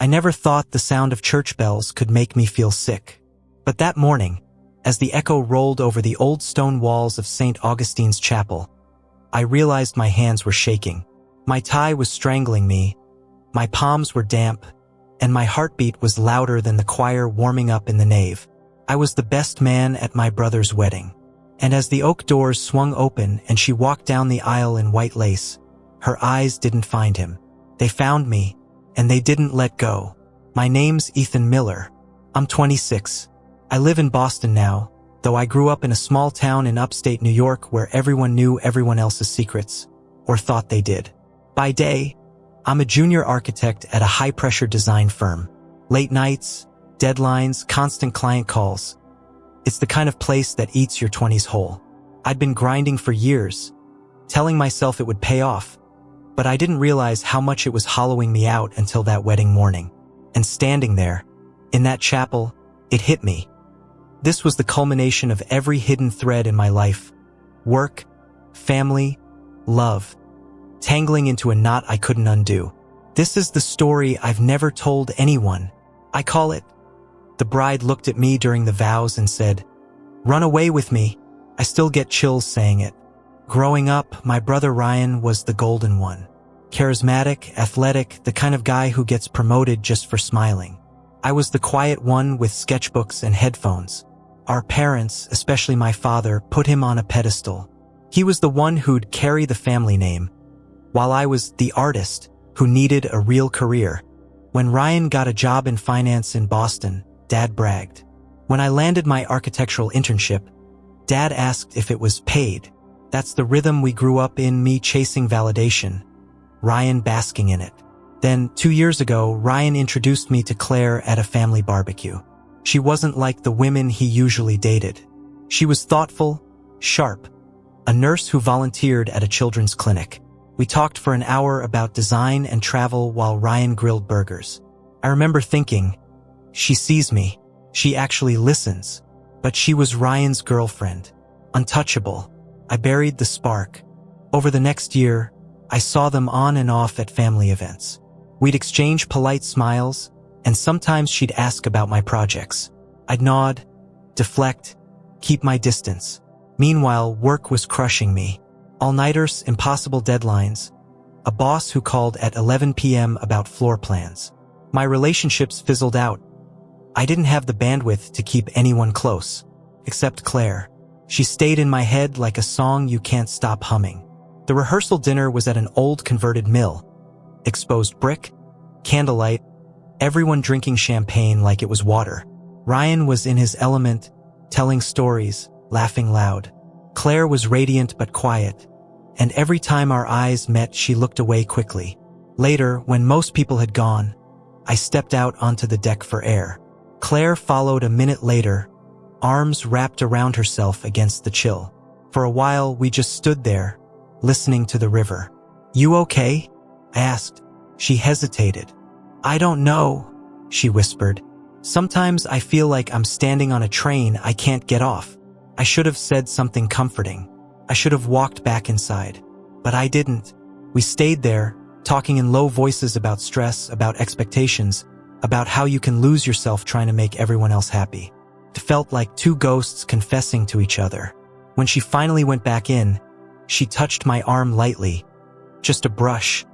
never thought the sound of church bells could make me feel sick. But that morning, as the echo rolled over the old stone walls of St. Augustine's chapel, I realized my hands were shaking. My tie was strangling me, my palms were damp, and my heartbeat was louder than the choir warming up in the nave. I was the best man at my brother's wedding. And as the oak doors swung open and she walked down the aisle in white lace, her eyes didn't find him. They found me, and they didn't let go. My name's Ethan Miller. I'm 26. I live in Boston now, though I grew up in a small town in upstate New York where everyone knew everyone else's secrets, or thought they did. By day, I'm a junior architect at a high-pressure design firm. Late nights, deadlines, constant client calls. It's the kind of place that eats your 20s whole. I'd been grinding for years, telling myself it would pay off, but I didn't realize how much it was hollowing me out until that wedding morning. And standing there, in that chapel, it hit me. This was the culmination of every hidden thread in my life. Work, family, love, tangling into a knot I couldn't undo. This is the story I've never told anyone. I call it. The bride looked at me during the vows and said, "Run away with me." I still get chills saying it. Growing up, my brother Ryan was the golden one. Charismatic, athletic, the kind of guy who gets promoted just for smiling. I was the quiet one with sketchbooks and headphones. Our parents, especially my father, put him on a pedestal. He was the one who'd carry the family name, while I was the artist who needed a real career. When Ryan got a job in finance in Boston, Dad bragged. When I landed my architectural internship, Dad asked if it was paid. That's the rhythm we grew up in, me chasing validation, Ryan basking in it. Then, 2 years ago, Ryan introduced me to Claire at a family barbecue. She wasn't like the women he usually dated. She was thoughtful, sharp, a nurse who volunteered at a children's clinic. We talked for an hour about design and travel while Ryan grilled burgers. I remember thinking, she sees me. She actually listens. But she was Ryan's girlfriend. Untouchable. I buried the spark. Over the next year, I saw them on and off at family events. We'd exchange polite smiles, and sometimes she'd ask about my projects. I'd nod, deflect, keep my distance. Meanwhile, work was crushing me. All-nighters, impossible deadlines, a boss who called at 11 p.m. about floor plans. My relationships fizzled out. I didn't have the bandwidth to keep anyone close, except Claire. She stayed in my head like a song you can't stop humming. The rehearsal dinner was at an old converted mill. Exposed brick, candlelight, everyone drinking champagne like it was water. Ryan was in his element, telling stories, laughing loud. Claire was radiant but quiet, and every time our eyes met, she looked away quickly. Later, when most people had gone, I stepped out onto the deck for air. Claire followed a minute later, arms wrapped around herself against the chill. For a while, we just stood there, listening to the river. "You okay?" I asked. She hesitated. "I don't know," she whispered. "Sometimes I feel like I'm standing on a train I can't get off." I should have said something comforting. I should have walked back inside. But I didn't. We stayed there, talking in low voices about stress, about expectations, about how you can lose yourself trying to make everyone else happy. It felt like two ghosts confessing to each other. When she finally went back in, she touched my arm lightly, just a brush,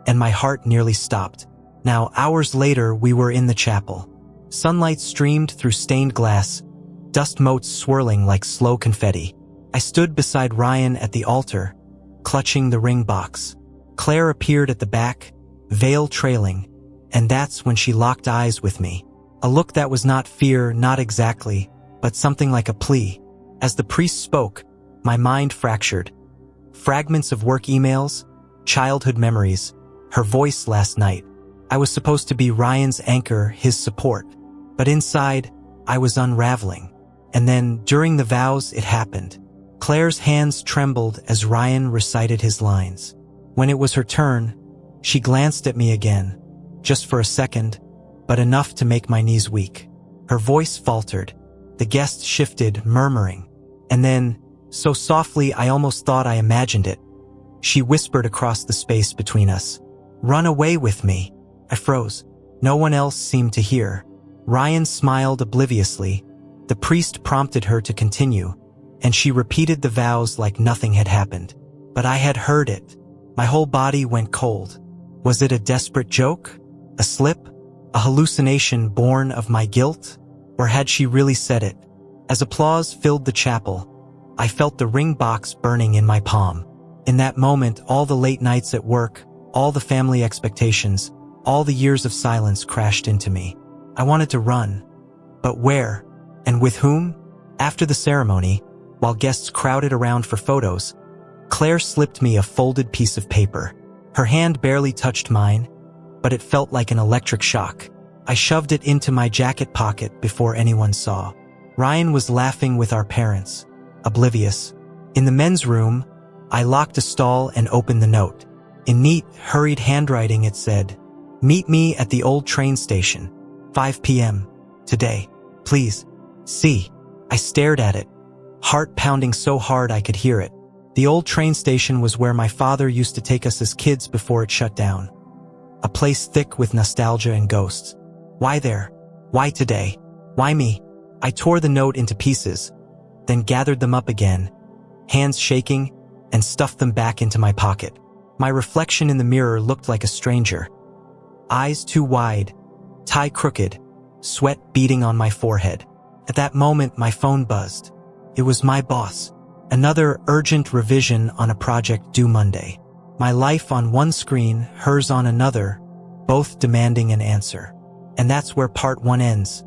and my heart nearly stopped. Now, hours later, we were in the chapel. Sunlight streamed through stained glass, dust motes swirling like slow confetti. I stood beside Ryan at the altar, clutching the ring box. Claire appeared at the back, veil trailing, and that's when she locked eyes with me. A look that was not fear, not exactly, but something like a plea. As the priest spoke, my mind fractured. Fragments of work emails, childhood memories, her voice last night. I was supposed to be Ryan's anchor, his support. But inside, I was unraveling. And then, during the vows, it happened. Claire's hands trembled as Ryan recited his lines. When it was her turn, she glanced at me again, just for a second, but enough to make my knees weak. Her voice faltered. The guest shifted, murmuring. And then, so softly I almost thought I imagined it, she whispered across the space between us, "Run away with me." I froze. No one else seemed to hear. Ryan smiled obliviously. The priest prompted her to continue, and she repeated the vows like nothing had happened. But I had heard it. My whole body went cold. Was it a desperate joke? A slip? A hallucination born of my guilt? Or had she really said it? As applause filled the chapel, I felt the ring box burning in my palm. In that moment, all the late nights at work, all the family expectations, all the years of silence crashed into me. I wanted to run. But where? And with whom? After the ceremony, while guests crowded around for photos, Claire slipped me a folded piece of paper. Her hand barely touched mine, but it felt like an electric shock. I shoved it into my jacket pocket before anyone saw. Ryan was laughing with our parents, oblivious. In the men's room, I locked a stall and opened the note. In neat, hurried handwriting it said, "Meet me at the old train station, 5 p.m. today, please. See." I stared at it, heart pounding so hard I could hear it. The old train station was where my father used to take us as kids before it shut down. A place thick with nostalgia and ghosts. Why there? Why today? Why me? I tore the note into pieces, then gathered them up again, hands shaking, and stuffed them back into my pocket. My reflection in the mirror looked like a stranger. Eyes too wide, tie crooked, sweat beading on my forehead. At that moment, my phone buzzed. It was my boss. Another urgent revision on a project due Monday. My life on one screen, hers on another, both demanding an answer. And that's where part 1 ends.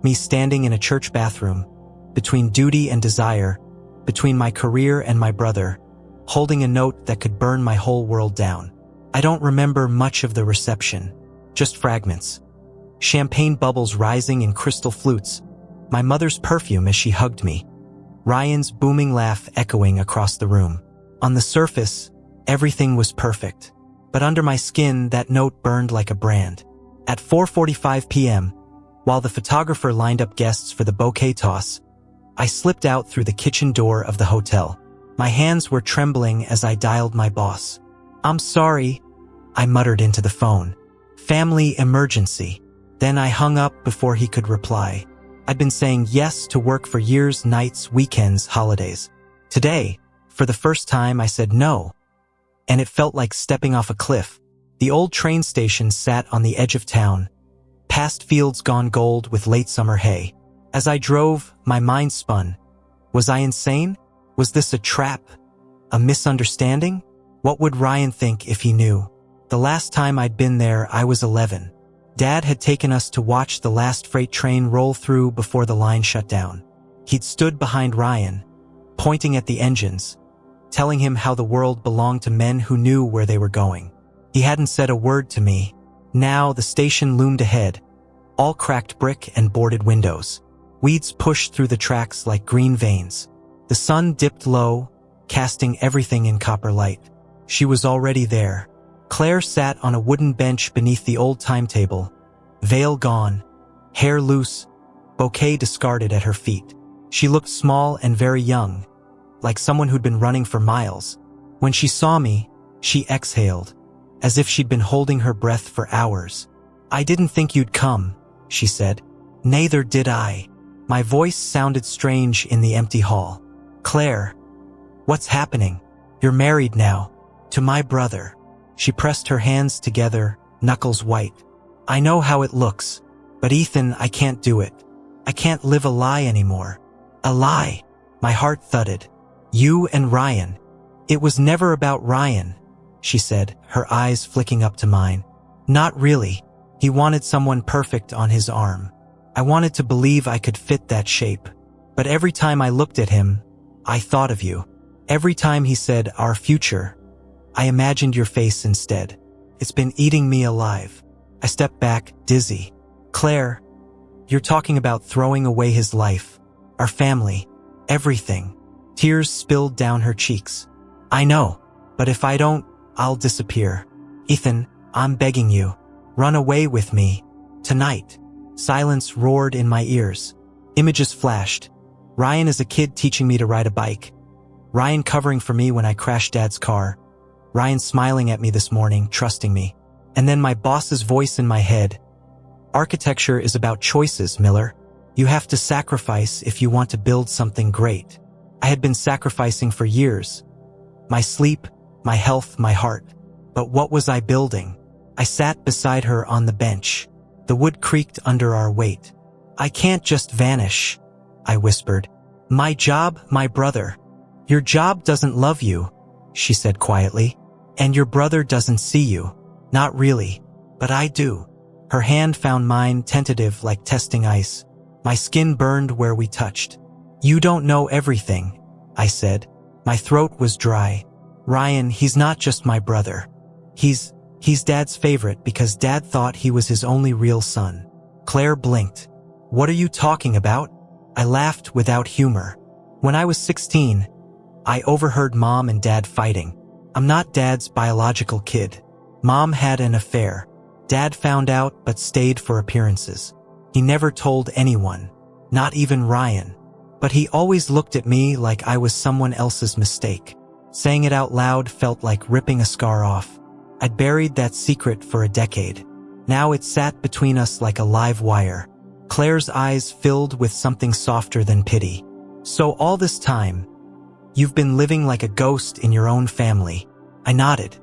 Me standing in a church bathroom, between duty and desire, between my career and my brother, holding a note that could burn my whole world down. I don't remember much of the reception, just fragments. Champagne bubbles rising in crystal flutes, my mother's perfume as she hugged me, Ryan's booming laugh echoing across the room. On the surface, everything was perfect, but under my skin that note burned like a brand. At 4:45 p.m., while the photographer lined up guests for the bouquet toss, I slipped out through the kitchen door of the hotel. My hands were trembling as I dialed my boss. "I'm sorry," I muttered into the phone. "Family emergency." Then I hung up before he could reply. I'd been saying yes to work for years, nights, weekends, holidays. Today, for the first time, I said no, and it felt like stepping off a cliff. The old train station sat on the edge of town, past fields gone gold with late summer hay. As I drove, my mind spun. Was I insane? Was this a trap? A misunderstanding? What would Ryan think if he knew? The last time I'd been there, I was 11. Dad had taken us to watch the last freight train roll through before the line shut down. He'd stood behind Ryan, pointing at the engines, telling him how the world belonged to men who knew where they were going. He hadn't said a word to me. Now the station loomed ahead, all cracked brick and boarded windows. Weeds pushed through the tracks like green veins. The sun dipped low, casting everything in copper light. She was already there. Claire sat on a wooden bench beneath the old timetable, veil gone, hair loose, bouquet discarded at her feet. She looked small and very young, like someone who'd been running for miles. When she saw me, she exhaled, as if she'd been holding her breath for hours. "I didn't think you'd come," she said. "Neither did I." My voice sounded strange in the empty hall. "Claire, what's happening? You're married now, to my brother." She pressed her hands together, knuckles white. "I know how it looks, but Ethan, I can't do it. I can't live a lie anymore." "A lie?" My heart thudded. "You and Ryan." "It was never about Ryan," she said, her eyes flicking up to mine. "Not really. He wanted someone perfect on his arm. I wanted to believe I could fit that shape. But every time I looked at him, I thought of you. Every time he said, 'our future,' I imagined your face instead. It's been eating me alive." I stepped back, dizzy. "Claire, you're talking about throwing away his life, our family, everything." Tears spilled down her cheeks. "I know, but if I don't, I'll disappear. Ethan, I'm begging you. Run away with me. Tonight." Silence roared in my ears. Images flashed. Ryan as a kid teaching me to ride a bike. Ryan covering for me when I crashed Dad's car. Ryan smiling at me this morning, trusting me. And then my boss's voice in my head, Architecture is about choices, Miller. You have to sacrifice if you want to build something great. I had been sacrificing for years. My sleep, my health, my heart. But what was I building? I sat beside her on the bench. The wood creaked under our weight. I can't just vanish, I whispered. My job, my brother. Your job doesn't love you, she said quietly. And your brother doesn't see you. Not really, but I do. Her hand found mine, tentative like testing ice. My skin burned where we touched. You don't know everything, I said. My throat was dry. Ryan, he's not just my brother. He's Dad's favorite because Dad thought he was his only real son. Claire blinked. What are you talking about? I laughed without humor. When I was 16, I overheard Mom and Dad fighting. I'm not Dad's biological kid. Mom had an affair. Dad found out but stayed for appearances. He never told anyone, not even Ryan. But he always looked at me like I was someone else's mistake. Saying it out loud felt like ripping a scar off. I'd buried that secret for a decade. Now it sat between us like a live wire. Claire's eyes filled with something softer than pity. So all this time, you've been living like a ghost in your own family. I nodded.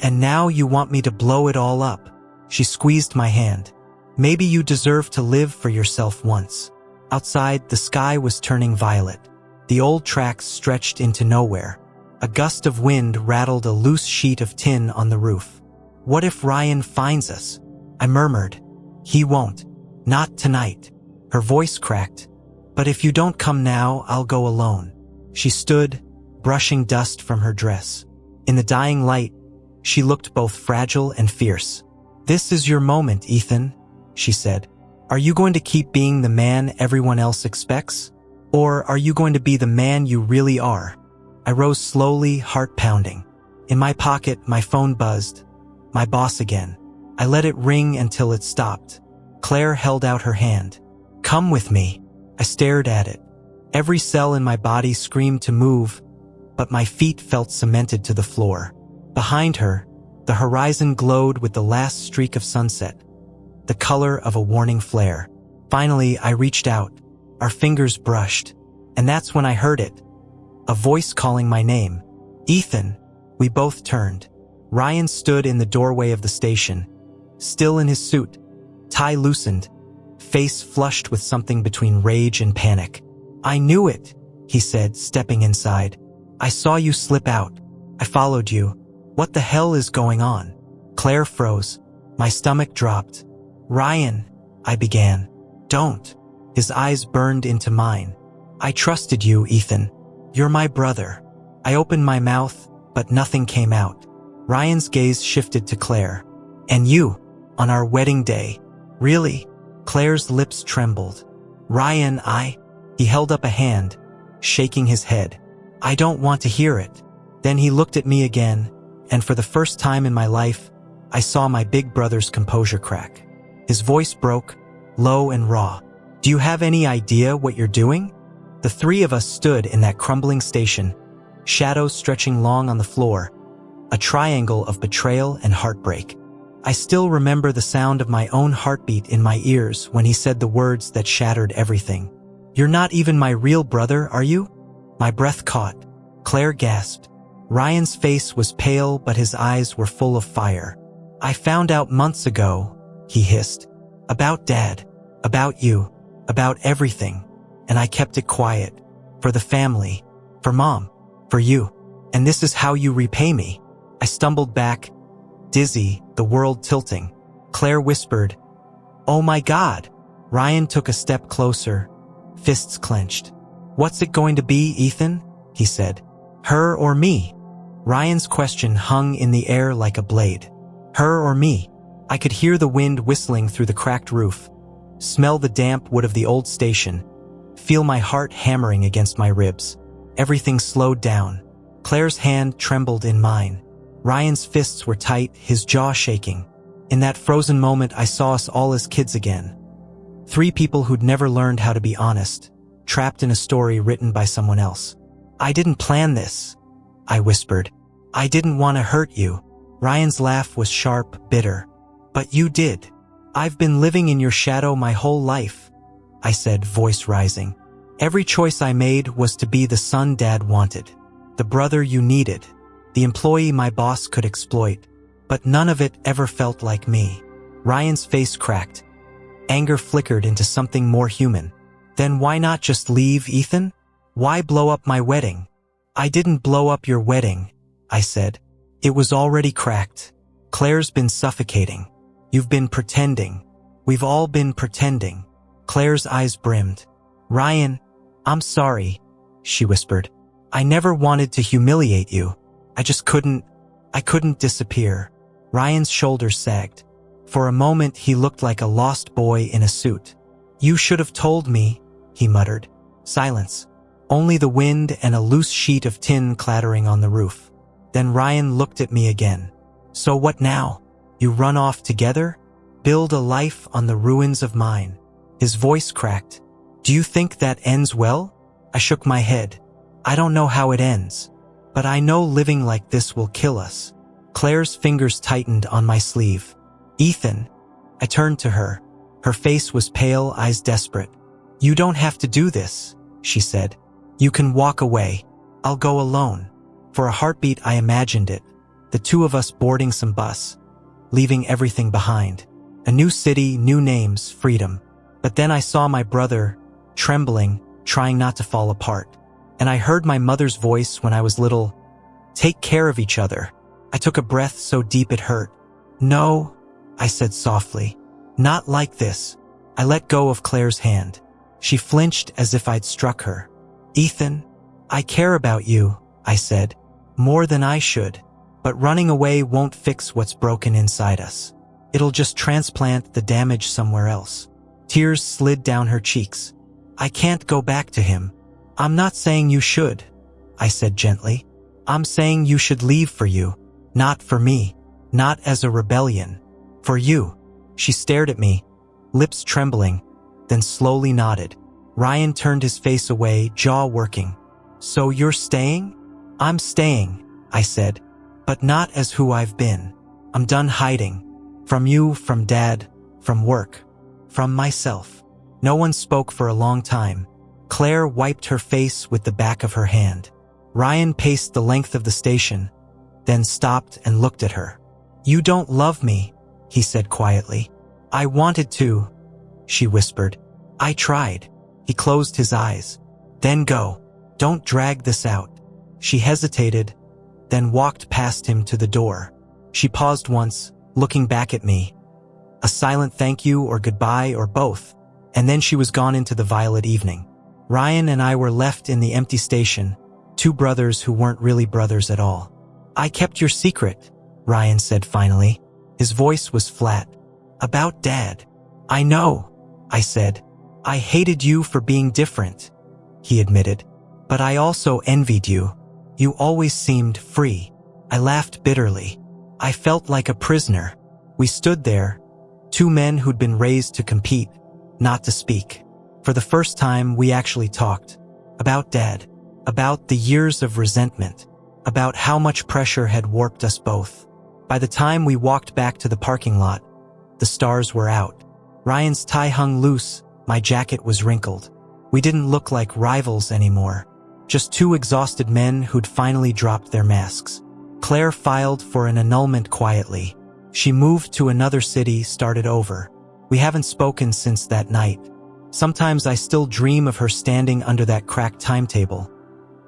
And now you want me to blow it all up. She squeezed my hand. Maybe you deserve to live for yourself once. Outside, the sky was turning violet. The old tracks stretched into nowhere. A gust of wind rattled a loose sheet of tin on the roof. What if Ryan finds us? I murmured. He won't. Not tonight. Her voice cracked. But if you don't come now, I'll go alone. She stood, brushing dust from her dress. In the dying light, she looked both fragile and fierce. This is your moment, Ethan, she said. Are you going to keep being the man everyone else expects? Or are you going to be the man you really are? I rose slowly, heart pounding. In my pocket, my phone buzzed. My boss again. I let it ring until it stopped. Claire held out her hand. Come with me. I stared at it. Every cell in my body screamed to move, but my feet felt cemented to the floor. Behind her, the horizon glowed with the last streak of sunset, the color of a warning flare. Finally, I reached out. Our fingers brushed, and that's when I heard it. A voice calling my name. Ethan. We both turned. Ryan stood in the doorway of the station, still in his suit, tie loosened, face flushed with something between rage and panic. I knew it, he said, stepping inside. I saw you slip out. I followed you. What the hell is going on? Claire froze. My stomach dropped. Ryan, I began. Don't. His eyes burned into mine. I trusted you, Ethan. You're my brother. I opened my mouth, but nothing came out. Ryan's gaze shifted to Claire. And you, on our wedding day. Really? Claire's lips trembled. Ryan, He held up a hand, shaking his head. I don't want to hear it. Then he looked at me again, and for the first time in my life, I saw my big brother's composure crack. His voice broke, low and raw. Do you have any idea what you're doing? The three of us stood in that crumbling station, shadows stretching long on the floor, a triangle of betrayal and heartbreak. I still remember the sound of my own heartbeat in my ears when he said the words that shattered everything. You're not even my real brother, are you? My breath caught. Claire gasped. Ryan's face was pale, but his eyes were full of fire. I found out months ago, he hissed. About Dad, about you, about everything. And I kept it quiet. For the family, for Mom, for you. And this is how you repay me. I stumbled back, dizzy, the world tilting. Claire whispered, Oh my God. Ryan took a step closer, fists clenched. What's it going to be, Ethan? He said. Her or me? Ryan's question hung in the air like a blade. Her or me? I could hear the wind whistling through the cracked roof, smell the damp wood of the old station, feel my heart hammering against my ribs. Everything slowed down. Claire's hand trembled in mine. Ryan's fists were tight, his jaw shaking. In that frozen moment, I saw us all as kids again. Three people who'd never learned how to be honest, trapped in a story written by someone else. I didn't plan this, I whispered. I didn't want to hurt you. Ryan's laugh was sharp, bitter. But you did. I've been living in your shadow my whole life, I said, voice rising. Every choice I made was to be the son Dad wanted, the brother you needed, the employee my boss could exploit, but none of it ever felt like me. Ryan's face cracked. Anger flickered into something more human. Then why not just leave, Ethan? Why blow up my wedding? I didn't blow up your wedding, I said. It was already cracked. Claire's been suffocating. You've been pretending. We've all been pretending. Claire's eyes brimmed. Ryan, I'm sorry, she whispered. I never wanted to humiliate you. I couldn't disappear. Ryan's shoulders sagged. For a moment he looked like a lost boy in a suit. You should have told me, he muttered. Silence. Only the wind and a loose sheet of tin clattering on the roof. Then Ryan looked at me again. So what now? You run off together? Build a life on the ruins of mine. His voice cracked. Do you think that ends well? I shook my head. I don't know how it ends, but I know living like this will kill us. Claire's fingers tightened on my sleeve. Ethan. I turned to her. Her face was pale, eyes desperate. You don't have to do this, she said. You can walk away. I'll go alone. For a heartbeat I imagined it. The two of us boarding some bus, leaving everything behind. A new city, new names, freedom. But then I saw my brother, trembling, trying not to fall apart. And I heard my mother's voice when I was little. Take care of each other. I took a breath so deep it hurt. No, I said softly. Not like this. I let go of Claire's hand. She flinched as if I'd struck her. Ethan, I care about you, I said. More than I should. But running away won't fix what's broken inside us. It'll just transplant the damage somewhere else. Tears slid down her cheeks. I can't go back to him. I'm not saying you should, I said gently. I'm saying you should leave for you. Not for me. Not as a rebellion. For you. She stared at me, lips trembling, then slowly nodded. Ryan turned his face away, jaw working. So you're staying? I'm staying, I said. But not as who I've been. I'm done hiding. From you, from Dad, from work, from myself. No one spoke for a long time. Claire wiped her face with the back of her hand. Ryan paced the length of the station, then stopped and looked at her. You don't love me, he said quietly. I wanted to, she whispered. I tried. He closed his eyes. Then go. Don't drag this out. She hesitated, then walked past him to the door. She paused once, looking back at me. A silent thank you or goodbye or both, and then she was gone into the violet evening. Ryan and I were left in the empty station, two brothers who weren't really brothers at all. I kept your secret, Ryan said finally. His voice was flat. About Dad. I know, I said. I hated you for being different, he admitted. But I also envied you. You always seemed free. I laughed bitterly. I felt like a prisoner. We stood there, two men who'd been raised to compete, not to speak. For the first time, we actually talked. About Dad. About the years of resentment. About how much pressure had warped us both. By the time we walked back to the parking lot, the stars were out. Ryan's tie hung loose, my jacket was wrinkled. We didn't look like rivals anymore. Just two exhausted men who'd finally dropped their masks. Claire filed for an annulment quietly. She moved to another city, started over. We haven't spoken since that night. Sometimes I still dream of her standing under that cracked timetable,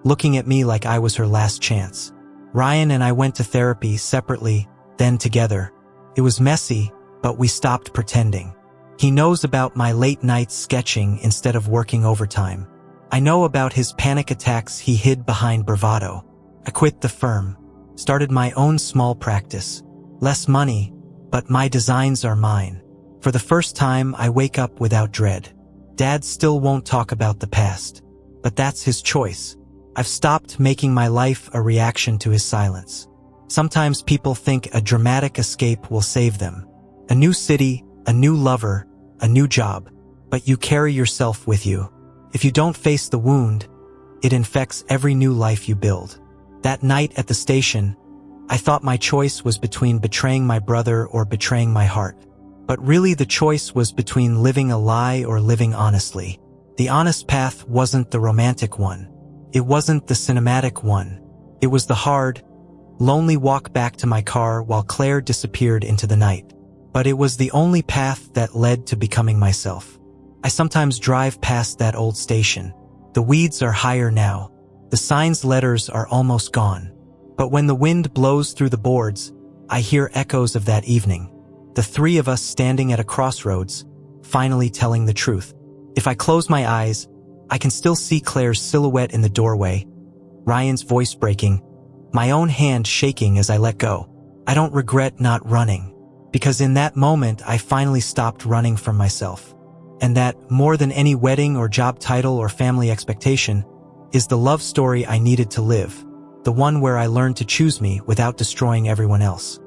looking at me like I was her last chance. Ryan and I went to therapy separately, then together. It was messy, but we stopped pretending. He knows about my late nights sketching instead of working overtime. I know about his panic attacks he hid behind bravado. I quit the firm, started my own small practice. Less money, but my designs are mine. For the first time, I wake up without dread. Dad still won't talk about the past, but that's his choice. I've stopped making my life a reaction to his silence. Sometimes people think a dramatic escape will save them. A new city, a new lover, a new job. But you carry yourself with you. If you don't face the wound, it infects every new life you build. That night at the station, I thought my choice was between betraying my brother or betraying my heart. But really the choice was between living a lie or living honestly. The honest path wasn't the romantic one. It wasn't the cinematic one. It was the hard, lonely walk back to my car while Claire disappeared into the night. But it was the only path that led to becoming myself. I sometimes drive past that old station. The weeds are higher now. The sign's letters are almost gone. But when the wind blows through the boards, I hear echoes of that evening. The three of us standing at a crossroads, finally telling the truth. If I close my eyes, I can still see Claire's silhouette in the doorway, Ryan's voice breaking, my own hand shaking as I let go. I don't regret not running, because in that moment I finally stopped running from myself. And that, more than any wedding or job title or family expectation, is the love story I needed to live, the one where I learned to choose me without destroying everyone else.